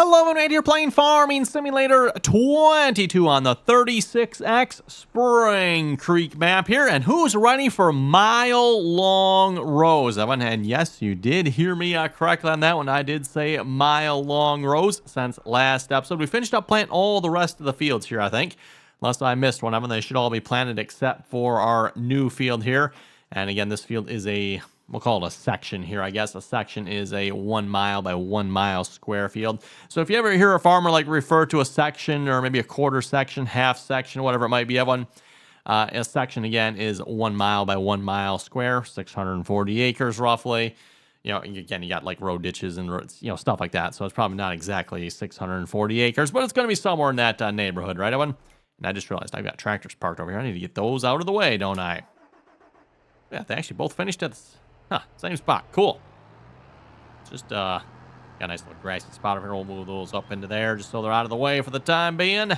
Hello, and right here playing Farming Simulator 22 on the 36X Spring Creek map here. And who's ready for mile-long rows? I went ahead, and yes, you did hear me correctly on that one. I did say mile-long rows since last episode. We finished up planting all the rest of the fields here, I think. Unless I missed one of them, they should all be planted except for our new field here. And again, this field is we'll call it a section here, I guess. A section is a 1 mile by 1 mile square field. So if you ever hear a farmer like refer to a section or maybe a quarter section, half section, whatever it might be, everyone, a section again is 1 mile by 1 mile square, 640 acres roughly. You know, again, you got like road ditches and stuff like that. So it's probably not exactly 640 acres, but it's going to be somewhere in that neighborhood, right, everyone? And I just realized I've got tractors parked over here. I need to get those out of the way, don't I? Yeah, they actually both finished at same spot. Cool. Just got a nice little grassy spot over here. We'll move those up into there just so they're out of the way for the time being.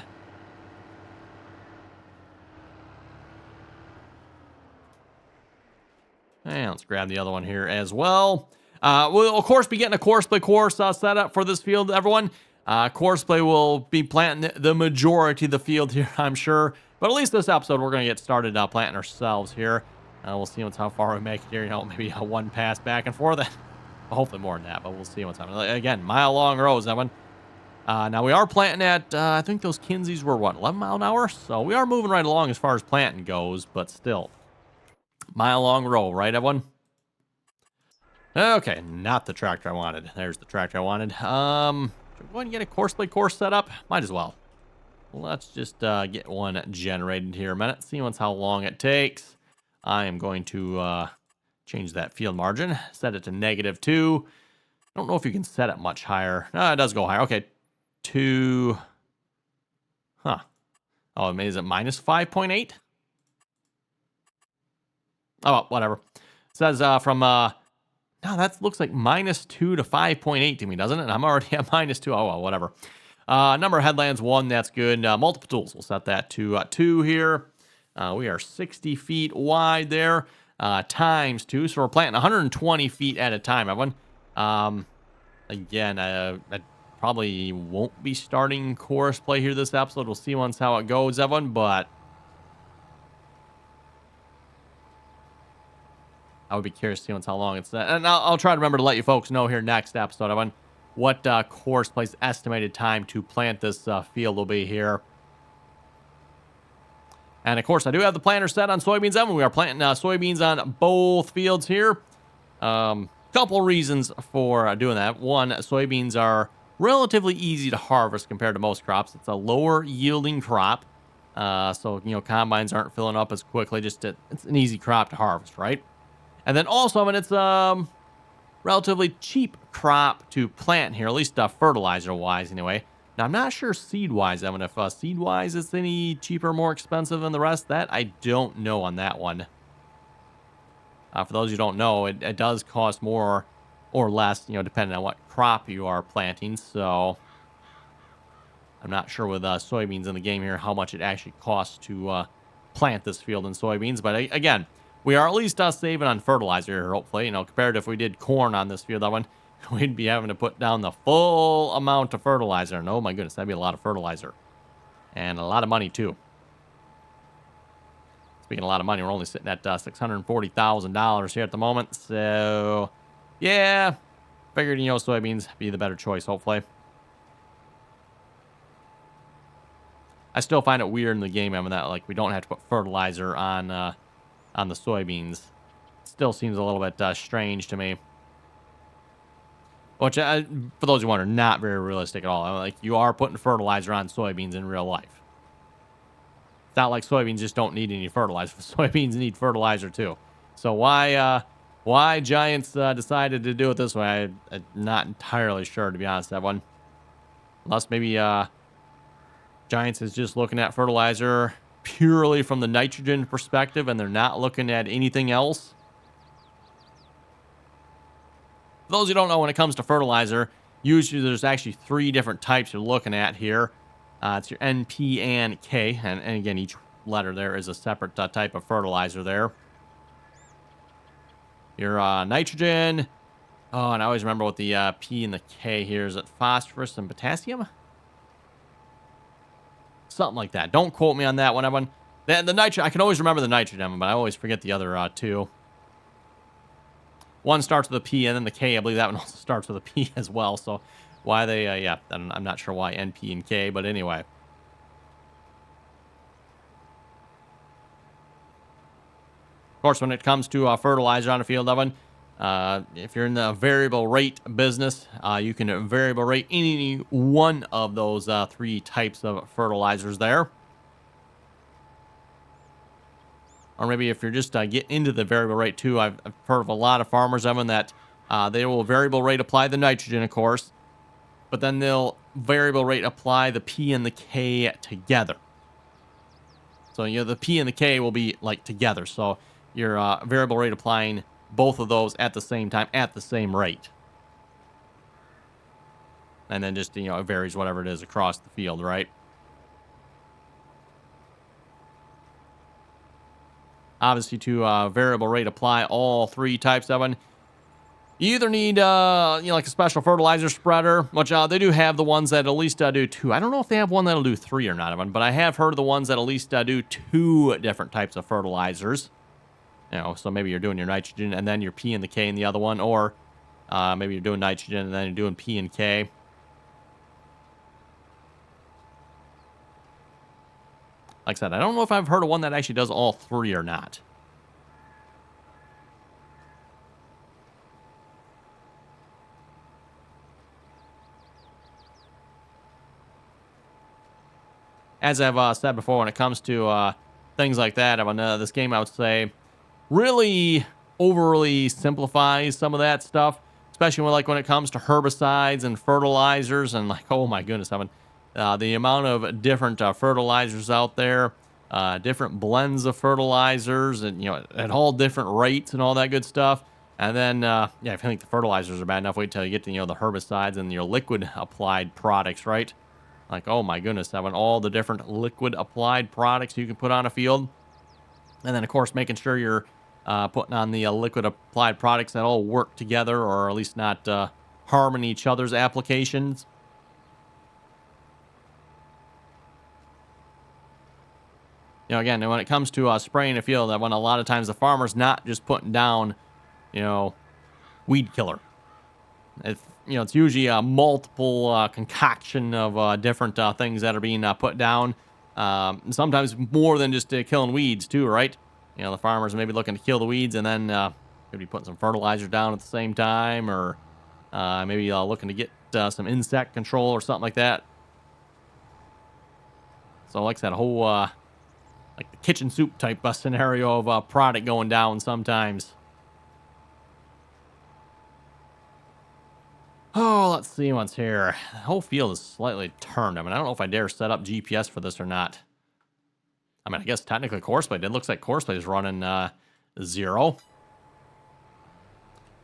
And let's grab the other one here as well. We'll, of course, be getting a Courseplay course set up for this field, everyone. Courseplay will be planting the majority of the field here, I'm sure. But at least this episode, we're going to get started planting ourselves here. We'll see how far we make it here. Maybe a one pass back and forth. Hopefully more than that, but we'll see what's happening. Again, mile-long rows, that one. Now, we are planting at, I think those Kinseys were, 11 mile an hour? So we are moving right along as far as planting goes, but still. Mile-long row, right, everyone? Okay, not the tractor I wanted. There's the tractor I wanted. Should we go ahead and get a Courseplay course set up? Might as well. Let's just get one generated here a minute. See how long it takes. I am going to change that field margin, set it to -2. I don't know if you can set it much higher. No, it does go higher. Okay, 2. Oh, is it minus 5.8? Oh, well, whatever. It says from, no, that looks like -2 to 5.8 to me, doesn't it? And I'm already at -2. Oh, well, whatever. Number of headlands, 1, that's good. Multiple tools, we'll set that to 2 here. We are 60 feet wide there, times 2. So we're planting 120 feet at a time, everyone. Again, I probably won't be starting Courseplay here this episode. We'll see how it goes, everyone. But I would be curious to see how long it's at. And I'll try to remember to let you folks know here next episode, everyone, what Courseplay's estimated time to plant this field will be here. And, of course, I do have the planter set on soybeans. And we are planting soybeans on both fields here. Couple reasons for doing that. One, soybeans are relatively easy to harvest compared to most crops. It's a lower yielding crop. So, combines aren't filling up as quickly. It's an easy crop to harvest, right? And then also, it's a relatively cheap crop to plant here, at least fertilizer-wise anyway. Now, I'm not sure seed-wise, Evan, if seed-wise is any cheaper or more expensive than the rest. That I don't know on that one. For those who don't know, it does cost more or less, depending on what crop you are planting. So, I'm not sure with soybeans in the game here how much it actually costs to plant this field in soybeans. But again, we are at least saving on fertilizer here, hopefully. Compared to if we did corn on this field, that one, we'd be having to put down the full amount of fertilizer. And oh my goodness, that'd be a lot of fertilizer. And a lot of money, too. Speaking of a lot of money, we're only sitting at $640,000 here at the moment. So, yeah, figured, soybeans be the better choice, hopefully. I still find it weird in the game, Evan, that, we don't have to put fertilizer on the soybeans. Still seems a little bit strange to me. Which, for those who wonder, not very realistic at all. You are putting fertilizer on soybeans in real life. It's not like soybeans just don't need any fertilizer. Soybeans need fertilizer, too. So why Giants decided to do it this way, I'm not entirely sure, to be honest, everyone. Unless maybe Giants is just looking at fertilizer purely from the nitrogen perspective, and they're not looking at anything else. For those who don't know, when it comes to fertilizer, usually there's actually 3 different types you're looking at here. It's your N, P, and K. And again, each letter there is a separate type of fertilizer there. Your nitrogen, Oh, and I always remember what the P and the K here. Is it phosphorus and potassium? Something like that. Don't quote me on that one, Evan. The nitrogen, I can always remember the nitrogen, but I always forget the other two. One starts with a P, and then the K, I believe that one also starts with a P as well. So why they, yeah, I'm not sure why NP and K, but anyway. Of course, when it comes to fertilizer on the field, Evan, if you're in the variable rate business, you can variable rate any one of those three types of fertilizers there. Or maybe if you're just getting into the variable rate too, I've heard of a lot of farmers, Evan, that they will variable rate apply the nitrogen, of course, but then they'll variable rate apply the P and the K together. So, the P and the K will be like together. So you're variable rate applying both of those at the same time at the same rate. And then just, it varies whatever it is across the field, right? Obviously, to variable rate apply all three types of them, you either need, like a special fertilizer spreader, which they do have the ones that at least do two. I don't know if they have one that'll do three or not, Evan, but I have heard of the ones that at least do two different types of fertilizers. So maybe you're doing your nitrogen and then your P and the K in the other one, or maybe you're doing nitrogen and then you're doing P and K. Like I said, I don't know if I've heard of one that actually does all three or not. As I've said before, when it comes to things like that, this game, I would say, really overly simplifies some of that stuff, especially when it comes to herbicides and fertilizers and oh my goodness, the amount of different fertilizers out there, different blends of fertilizers, and at all different rates and all that good stuff. And then if you think the fertilizers are bad enough, wait till you get to the herbicides and your liquid applied products, right? Oh my goodness, having all the different liquid applied products you can put on a field, and then of course making sure you're putting on the liquid applied products that all work together, or at least not harming each other's applications. Again, when it comes to spraying a field, when a lot of times the farmer's not just putting down, weed killer. It's usually a multiple concoction of different things that are being put down. Sometimes more than just killing weeds too, right? The farmers may be looking to kill the weeds and then maybe putting some fertilizer down at the same time, or maybe looking to get some insect control or something like that. So like I said, a whole like the kitchen soup type scenario of product going down sometimes. Oh, let's see what's here. The whole field is slightly turned. I don't know if I dare set up GPS for this or not. I guess technically Courseplay. It looks like Courseplay is running 0.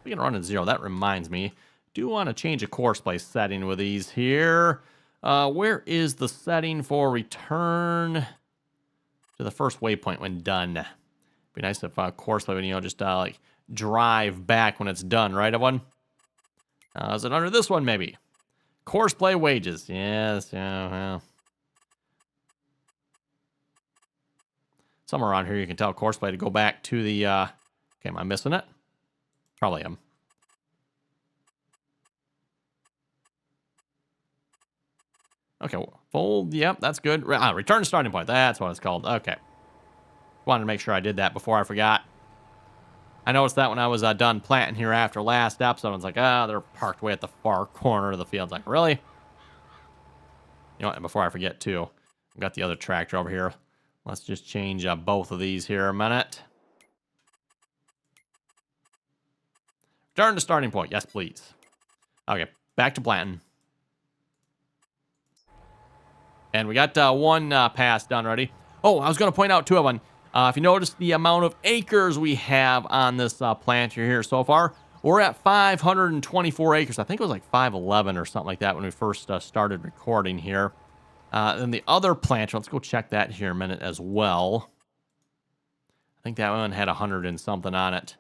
We can run at 0. That reminds me. Do want to change a Courseplay setting with these here. Where is the setting for return to the first waypoint when done? Be nice if Courseplay would, just like drive back when it's done, right, everyone? Is it under this one, maybe? Courseplay wages. Yes, yeah, well. Somewhere around here you can tell Courseplay to go back to the, okay, am I missing it? Probably am. Okay, fold, yep, that's good. Return to starting point, that's what it's called. Okay. Wanted to make sure I did that before I forgot. I noticed that when I was done planting here after last episode, I was like, they're parked way at the far corner of the field. Like, really? And before I forget, too, I've got the other tractor over here. Let's just change both of these here a minute. Return to starting point. Yes, please. Okay, back to planting. And we got one pass done already. Oh, I was going to point out, too, Evan. If you notice the amount of acres we have on this planter here so far, we're at 524 acres. I think it was like 511 or something like that when we first started recording here. Then the other planter, let's go check that here a minute as well. I think that one had 100 and something on it.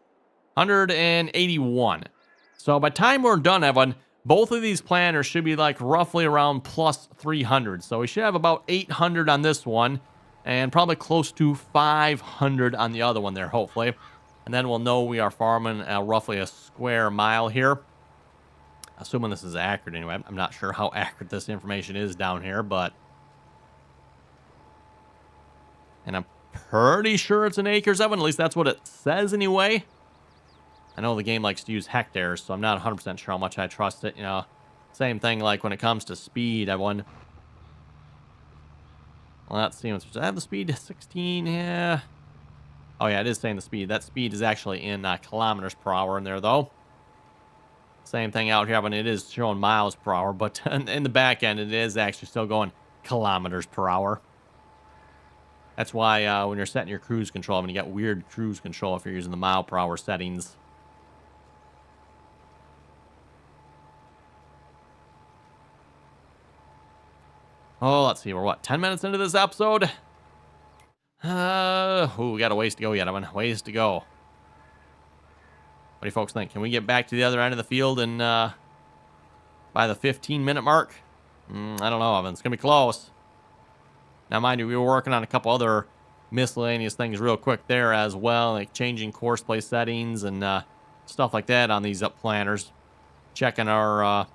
181. So by the time we're done, everyone, both of these planters should be like roughly around plus 300. So we should have about 800 on this one and probably close to 500 on the other one there, hopefully. And then we'll know we are farming roughly a square mile here. Assuming this is accurate anyway. I'm not sure how accurate this information is down here, but... And I'm pretty sure it's in acres, Evan. At least that's what it says anyway. I know the game likes to use hectares, so I'm not 100% sure how much I trust it. You know, same thing like when it comes to speed, everyone. Well, let's see. Does I have the speed? 16, yeah. Oh, yeah, it is saying the speed. That speed is actually in kilometers per hour in there, though. Same thing out here, but it is showing miles per hour. But in the back end, it is actually still going kilometers per hour. That's why when you're setting your cruise control, I mean, you got weird cruise control if you're using the mile per hour settings. Oh, let's see. We're what, 10 minutes into this episode? We got a ways to go yet. Ways to go. What do you folks think? Can we get back to the other end of the field and by the 15-minute mark? I don't know, Evan. It's going to be close. Now, mind you, we were working on a couple other miscellaneous things real quick there as well, like changing Courseplay settings and stuff like that on these up planters. Checking our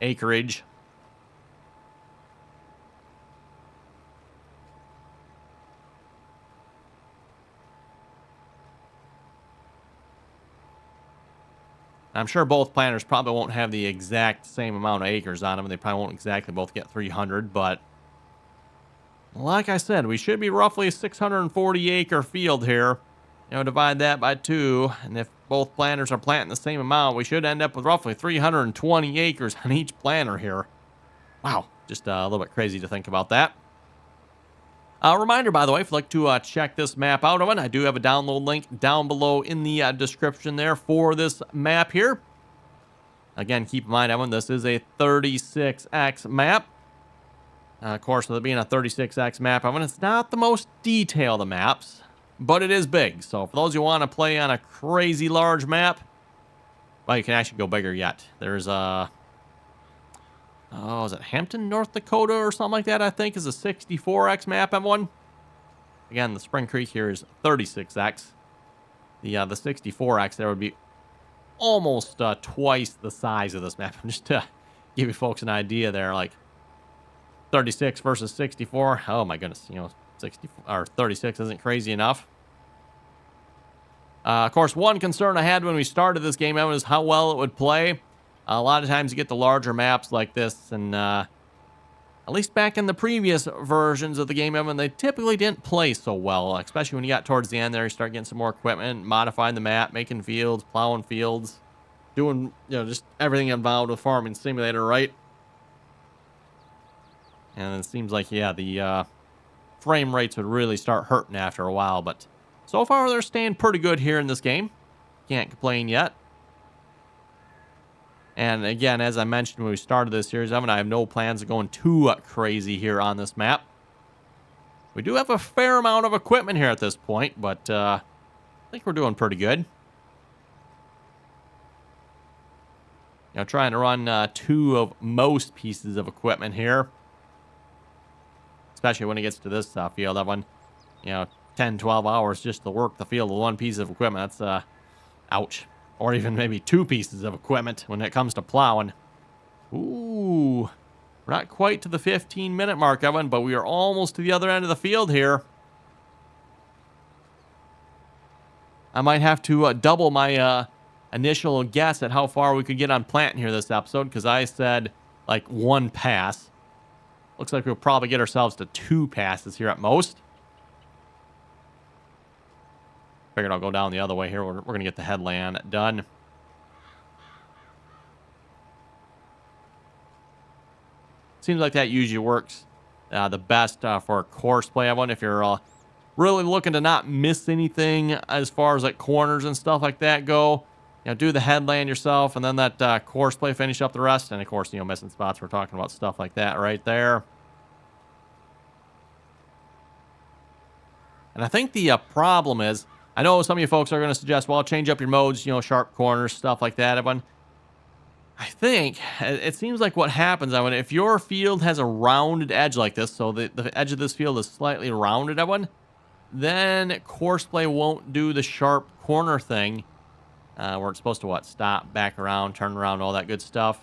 acreage. I'm sure both planters probably won't have the exact same amount of acres on them. They probably won't exactly both get 300, but like I said, we should be roughly a 640 acre field here. You know, divide that by 2, and if both planters are planting the same amount, we should end up with roughly 320 acres on each planter here. Wow, just a little bit crazy to think about that. A reminder, by the way, if you'd like to check this map out, I do have a download link down below in the description there for this map here. Again, keep in mind, Evan, this is a 36x map. Of course, with it being a 36x map, Evan, it's not the most detailed of maps, but it is big. So for those who want to play on a crazy large map, well, you can actually go bigger yet. There's a... is it Hampton, North Dakota or something like that, I think, is a 64x map, everyone. Again, the Spring Creek here is 36x. The 64x there would be almost twice the size of this map. Just to give you folks an idea there, like 36 versus 64. Oh my goodness, 64 or 36 isn't crazy enough. Of course, one concern I had when we started this game, Evan, is how well it would play. A lot of times you get the larger maps like this, and at least back in the previous versions of the game, Evan, they typically didn't play so well, especially when you got towards the end there. You start getting some more equipment, modifying the map, making fields, plowing fields, doing, just everything involved with Farming Simulator, right? And it seems like, yeah, the frame rates would really start hurting after a while, but so far they're staying pretty good here in this game. Can't complain yet. And again, as I mentioned when we started this series, Evan, I have no plans of going too crazy here on this map. We do have a fair amount of equipment here at this point, but I think we're doing pretty good. Trying to run 2 of most pieces of equipment here. Especially when it gets to this field, Evan. 10, 12 hours just to work the field with 1 piece of equipment. That's, ouch. Or even maybe 2 pieces of equipment when it comes to plowing. Ooh. We're not quite to the 15-minute mark, Evan, but we are almost to the other end of the field here. I might have to double my initial guess at how far we could get on planting here this episode, because I said, like, 1 pass. Looks like we'll probably get ourselves to 2 passes here at most. Figured I'll go down the other way here. We're going to get the headland done. Seems like that usually works the best for Courseplay. I wonder if you're really looking to not miss anything as far as like corners and stuff like that go. Do the headland yourself, and then that Courseplay finish up the rest. And of course, missing spots. We're talking about stuff like that right there. And I think the problem is, I know some of you folks are going to suggest, well, change up your modes, sharp corners, stuff like that, everyone. I think it seems like what happens, I mean, if your field has a rounded edge like this, so the edge of this field is slightly rounded, Evan, then Courseplay won't do the sharp corner thing, where it's supposed to, what, stop, back around, turn around, all that good stuff.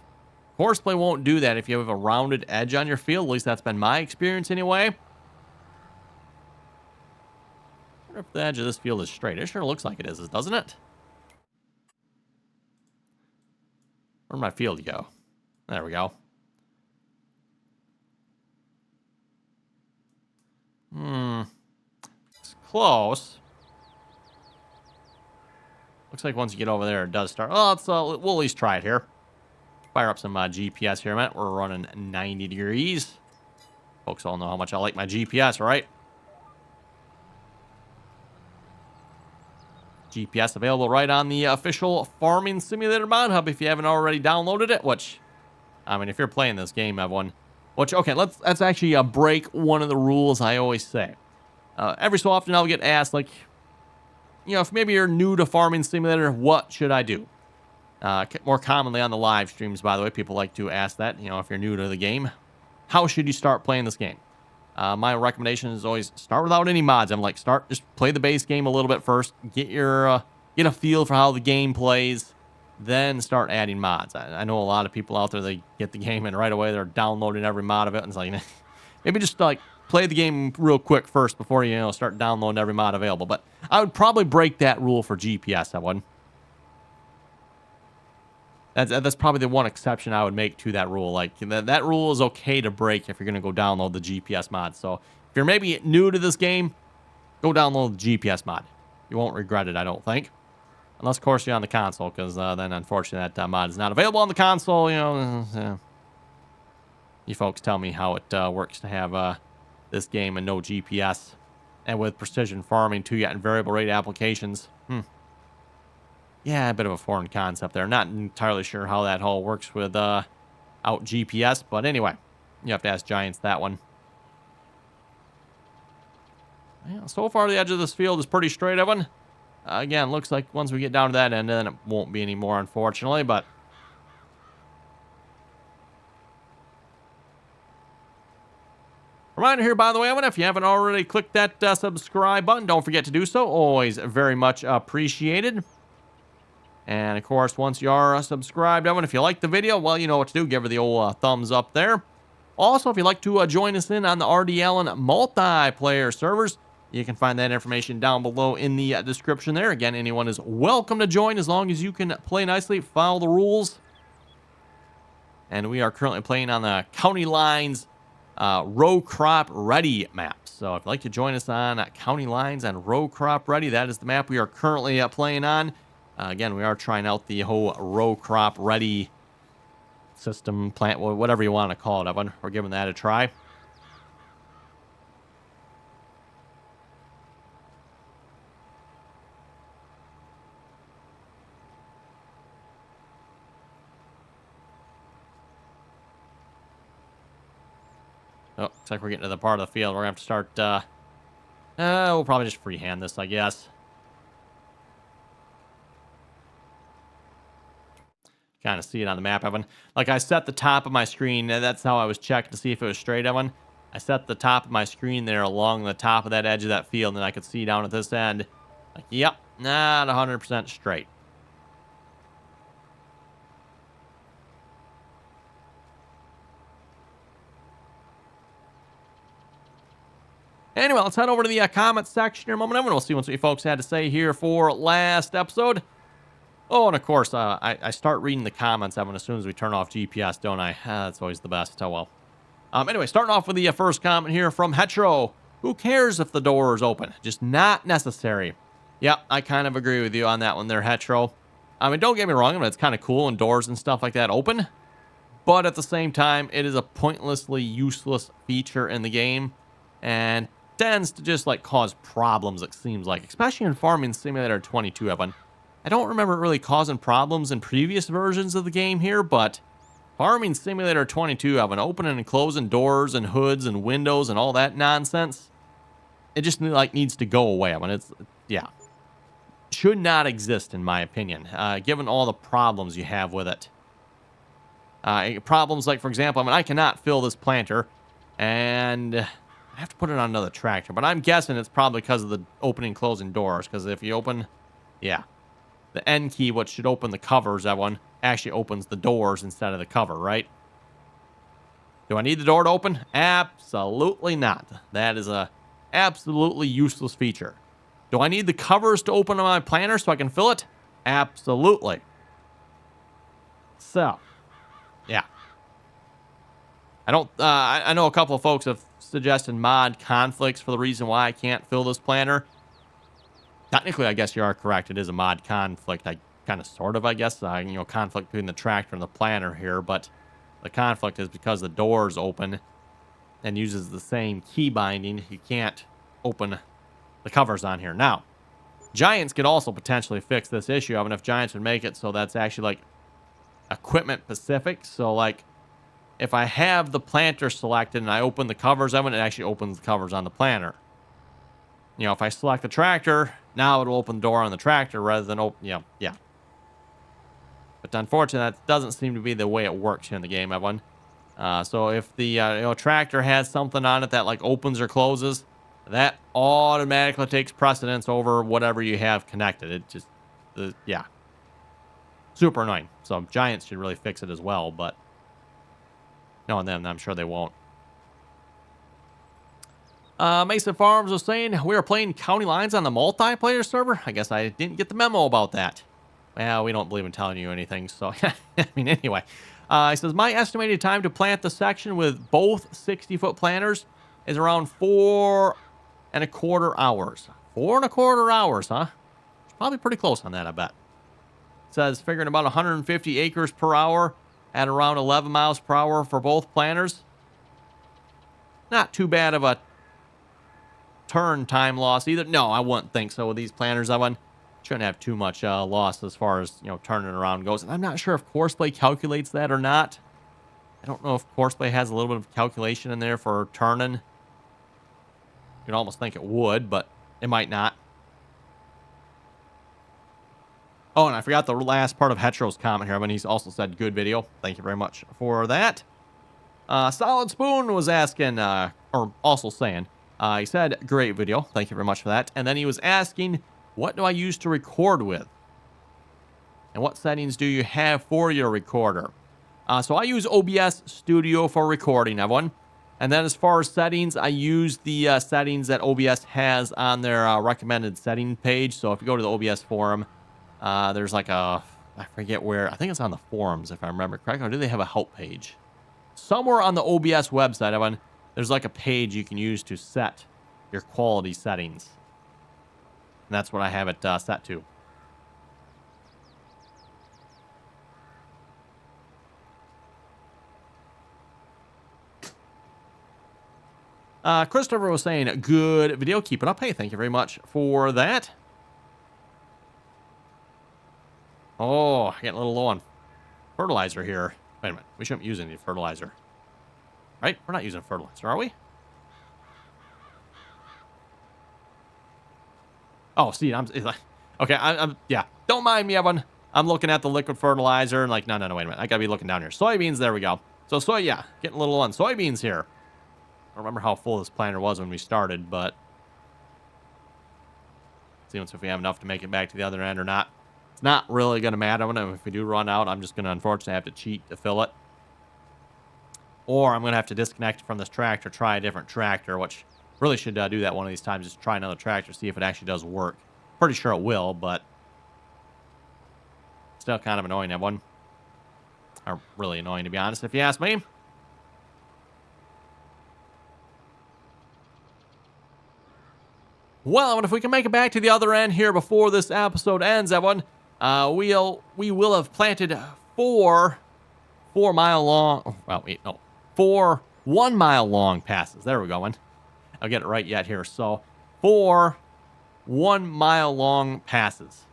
Courseplay won't do that if you have a rounded edge on your field. At least that's been my experience anyway. I wonder if the edge of this field is straight. It sure looks like it is, doesn't it? Where'd my field go? There we go. It's close. Looks like once you get over there, it does start. Oh, we'll at least try it here. Fire up some GPS here a minute. We're running 90 degrees. Folks all know how much I like my GPS, right? GPS available right on the official Farming Simulator Mod Hub if you haven't already downloaded it, which, I mean, if you're playing this game, everyone, which, okay, let's actually break one of the rules I always say. Every so often I'll get asked, like, you know, if maybe you're new to Farming Simulator, what should I do? More commonly on the live streams, by the way, people like to ask that, you know, if you're new to the game, how should you start playing this game? My recommendation is always start without any mods. I'm like, just play the base game a little bit first, get a feel for how the game plays, then start adding mods. I know a lot of people out there, they get the game and right away they're downloading every mod of it, and it's like, maybe just like play the game real quick first before you start downloading every mod available. But I would probably break that rule for GPS. I wouldn't. That's probably the one exception I would make to that rule. Like, that rule is okay to break if you're going to go download the GPS mod. So, if you're maybe new to this game, go download the GPS mod. You won't regret it, I don't think. Unless, of course, you're on the console, because then, unfortunately, that mod is not available on the console. You know, you folks tell me how it works to have this game and no GPS. And with precision farming, too, yet in variable rate applications. Yeah, a bit of a foreign concept there. Not entirely sure how that all works without GPS, but anyway, you have to ask Giants that one. Yeah, so far, the edge of this field is pretty straight, Evan. Again, looks like once we get down to that end, then it won't be anymore, unfortunately, but... Reminder here, by the way, Evan, if you haven't already clicked that subscribe button, don't forget to do so. Always very much appreciated. And, of course, once you are subscribed, Evan, if you like the video, well, you know what to do. Give her the old thumbs up there. Also, if you'd like to join us in on the RDAllen multiplayer servers, you can find that information down below in the description there. Again, anyone is welcome to join as long as you can play nicely, follow the rules. And we are currently playing on the County Lines Row Crop Ready map. So if you'd like to join us on County Lines and Row Crop Ready, that is the map we are currently playing on. Again, we are trying out the whole row crop ready system, plant, whatever you want to call it, Evan. We're giving that a try. Oh, looks like we're getting to the part of the field. We're going to have to start, we'll probably just freehand this, I guess. Kind of see it on the map, Evan. Like, I set the top of my screen. That's how I was checking to see if it was straight, Evan. I set the top of my screen there along the top of that edge of that field, and I could see down at this end. Like, yep, not 100% straight. Anyway, let's head over to the comment section here a moment, Evan. We'll see what you folks had to say here for last episode. Oh, and of course, I start reading the comments, Evan, as soon as we turn off GPS, don't I? That's always the best. Oh, well. Anyway, starting off with the first comment here from Hetero. Who cares if the door is open? Just not necessary. Yeah, I kind of agree with you on that one there, Hetero. I mean, don't get me wrong, it's kind of cool when doors and stuff like that open. But at the same time, it is a pointlessly useless feature in the game. And tends to just, like, cause problems, it seems like. Especially in Farming Simulator 22, Evan. I don't remember it really causing problems in previous versions of the game here, but Farming Simulator 22, Evan, opening and closing doors and hoods and windows and all that nonsense, it just, like, needs to go away. Evan, yeah. Should not exist, in my opinion, given all the problems you have with it. Problems like, for example, I mean, I cannot fill this planter, and I have to put it on another tractor, but I'm guessing it's probably because of the opening closing doors, because if you open, yeah, the N key, what should open the covers, that one actually opens the doors instead of the cover, right? Do I need the door to open? Absolutely not. That is a absolutely useless feature. Do I need the covers to open on my planter so I can fill it? Absolutely. So, yeah. I don't. I know a couple of folks have suggested mod conflicts for the reason why I can't fill this planter. Technically, I guess you are correct. It is a mod conflict. I kind of, sort of, I guess. Conflict between the tractor and the planter here, but the conflict is because the door's open and uses the same key binding. You can't open the covers on here. Now, Giants could also potentially fix this issue. I mean, if Giants would make it so that's actually like equipment specific. So like, if I have the planter selected and I open the covers of it, it actually opens the covers on the planter. You know, if I select the tractor, now it'll open the door on the tractor rather than open, yeah. But unfortunately, that doesn't seem to be the way it works here in the game, everyone. So if the tractor has something on it that like opens or closes, that automatically takes precedence over whatever you have connected. It just, yeah. Super annoying. So Giants should really fix it as well, but knowing them, I'm sure they won't. Mason Farms was saying we were playing county lines on the multiplayer server. I guess I didn't get the memo about that. Well, we don't believe in telling you anything, so I mean, anyway. He says, my estimated time to plant the section with both 60-foot planters is around 4.25 hours. 4.25 hours, huh? It's probably pretty close on that, I bet. It says, figuring about 150 acres per hour at around 11 miles per hour for both planters. Not too bad of a turn time loss either. No, I wouldn't think so with these planters. I shouldn't have too much loss as far as, turning around goes. And I'm not sure if Courseplay calculates that or not. I don't know if Courseplay has a little bit of calculation in there for turning. You'd almost think it would, but it might not. Oh, and I forgot the last part of Hetero's comment here. He's also said good video. Thank you very much for that. Solid Spoon was asking, or also saying, he said, great video. Thank you very much for that. And then he was asking, what do I use to record with? And what settings do you have for your recorder? So I use OBS Studio for recording, everyone. And then as far as settings, I use the settings that OBS has on their recommended setting page. So if you go to the OBS forum, there's like I forget where, I think it's on the forums if I remember correctly. Or do they have a help page? Somewhere on the OBS website, everyone, there's like a page you can use to set your quality settings. And that's what I have it set to. Christopher was saying, good video. Keep it up. Hey, thank you very much for that. Oh, getting a little low on fertilizer here. Wait a minute. We shouldn't use any fertilizer. Right? We're not using fertilizer, are we? Oh, see, okay, I'm yeah. Don't mind me, everyone. I'm looking at the liquid fertilizer and like, no, wait a minute. I gotta be looking down here. Soybeans, there we go. So yeah, getting a little on soybeans here. I don't remember how full this planter was when we started, but see if we have enough to make it back to the other end or not. It's not really gonna matter. If we do run out, I'm just gonna unfortunately have to cheat to fill it. Or I'm gonna have to disconnect from this tractor, try a different tractor, which really should do that one of these times. Just try another tractor, see if it actually does work. Pretty sure it will, but still kind of annoying, everyone. Or really annoying, to be honest, if you ask me. Well, if we can make it back to the other end here before this episode ends, everyone, we will have planted four 1 mile long passes. There we're going. I'll get it right yet here. So 4 1 mile long passes.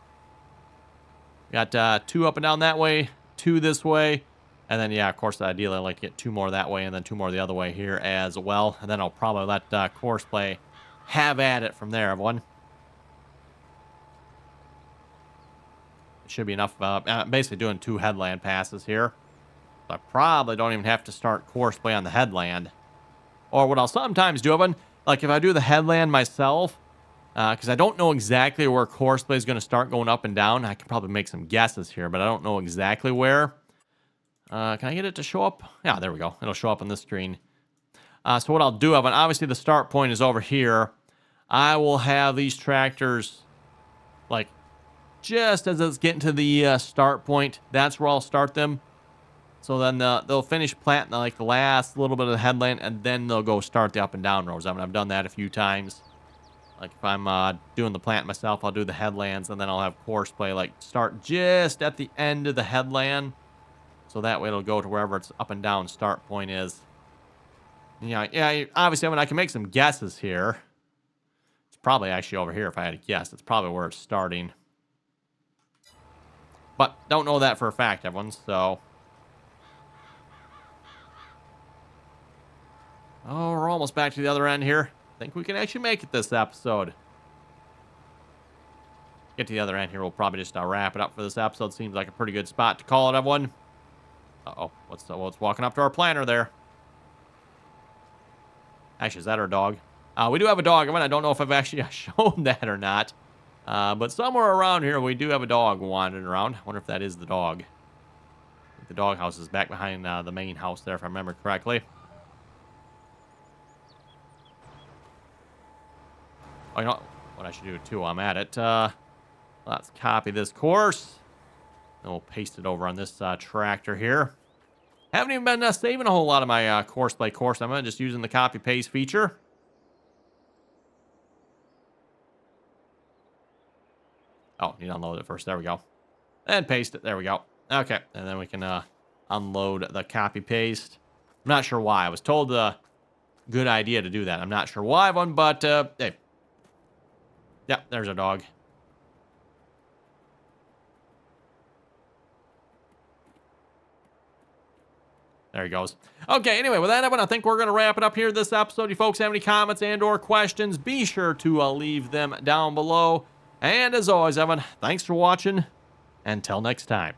Got 2 up and down that way, 2 this way, and then yeah, of course, ideally I like to get 2 more that way and then 2 more the other way here as well. And then I'll probably let Courseplay have at it from there, everyone. It should be enough. Basically doing 2 headland passes here. So I probably don't even have to start Courseplay on the headland. Or what I'll sometimes do, Evan, like if I do the headland myself, because I don't know exactly where Courseplay is going to start going up and down. I can probably make some guesses here, but I don't know exactly where. Can I get it to show up? Yeah, there we go. It'll show up on this screen. So what I'll do, Evan, obviously the start point is over here. I will have these tractors, like, just as it's getting to the start point. That's where I'll start them. So then they'll finish planting like the last little bit of the headland, and then they'll go start the up and down rows. I mean, I've done that a few times. Like if I'm doing the plant myself, I'll do the headlands, and then I'll have Courseplay like start just at the end of the headland. So that way it'll go to wherever its up and down start point is. Yeah, obviously, I mean, I can make some guesses here. It's probably actually over here if I had to guess. It's probably where it's starting. But don't know that for a fact, everyone, so... Oh, we're almost back to the other end here. I think we can actually make it this episode. Get to the other end here, we'll probably just wrap it up for this episode. Seems like a pretty good spot to call it, everyone. Uh-oh, what's walking up to our planter there? Actually, is that our dog? We do have a dog. I mean, I don't know if I've actually shown that or not. But somewhere around here, we do have a dog wandering around. I wonder if that is the dog. I think the doghouse is back behind the main house there, if I remember correctly. Oh, you know what I should do, too, while I'm at it. Let's copy this course. And we'll paste it over on this tractor here. Haven't even been saving a whole lot of my Courseplay course. I'm just using the copy-paste feature. Oh, need to unload it first. There we go. And paste it. There we go. Okay. And then we can unload the copy-paste. I'm not sure why. I was told a good idea to do that. I'm not sure why, but hey. Yeah, there's our dog. There he goes. Okay, anyway, with that, Evan, I think we're going to wrap it up here this episode. You folks have any comments and or questions, be sure to leave them down below. And as always, Evan, thanks for watching. Until next time.